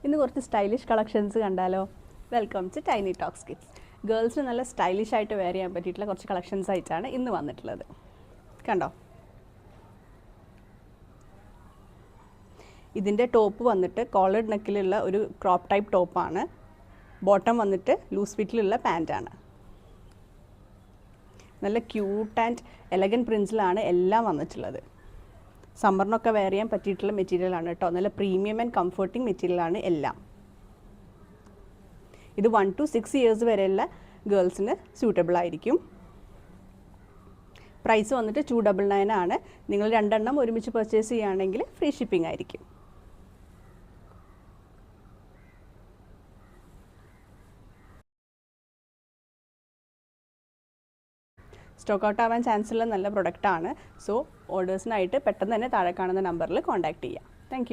ഇന്ന് കുറച്ച് stylish collections കണ്ടാലോ? Welcome to tiny tots kids. ഗേൾസിന് നല്ല സ്റ്റൈലിഷ് ആയിട്ട് വെയർ ചെയ്യാൻ പറ്റിയിട്ടുള്ള കുറച്ച് കളക്ഷൻസ് ആയിട്ടാണ് ഇന്ന് വന്നിട്ടുള്ളത്. കണ്ടോ, ഇതിൻ്റെ ടോപ്പ് വന്നിട്ട് കോളർഡ് നെക്കിലുള്ള ഒരു ക്രോപ്പ് ടൈപ്പ് ടോപ്പാണ്. ബോട്ടം വന്നിട്ട് ലൂസ് ഫിറ്റിലുള്ള പാൻറ്റാണ്. നല്ല ക്യൂട്ട് ആൻഡ് എലഗൻ പ്രിൻസിലാണ് എല്ലാം വന്നിട്ടുള്ളത്. സമ്മറിനൊക്കെ വെയർ ചെയ്യാൻ പറ്റിയിട്ടുള്ള മെറ്റീരിയലാണ് കേട്ടോ. നല്ല പ്രീമിയം ആൻഡ് കംഫർട്ടിങ് മെറ്റീരിയലാണ് എല്ലാം. ഇത് 1 to 6 ഇയേഴ്സ് വരെയുള്ള ഗേൾസിന് സ്യൂട്ടബിൾ ആയിരിക്കും. പ്രൈസ് വന്നിട്ട് 299 ആണ്. നിങ്ങൾ രണ്ടെണ്ണം ഒരുമിച്ച് പർച്ചേസ് ചെയ്യുകയാണെങ്കിൽ ഫ്രീ ഷിപ്പിംഗ് ആയിരിക്കും. സ്റ്റോക്ക് ഔട്ട് ആവാൻ ചാൻസ് ഉള്ള നല്ല പ്രൊഡക്റ്റാണ്. സോ ഓർഡേഴ്സിനായിട്ട് പെട്ടെന്ന് തന്നെ താഴെ കാണുന്ന നമ്പറിൽ കോൺടാക്റ്റ് ചെയ്യാം. താങ്ക്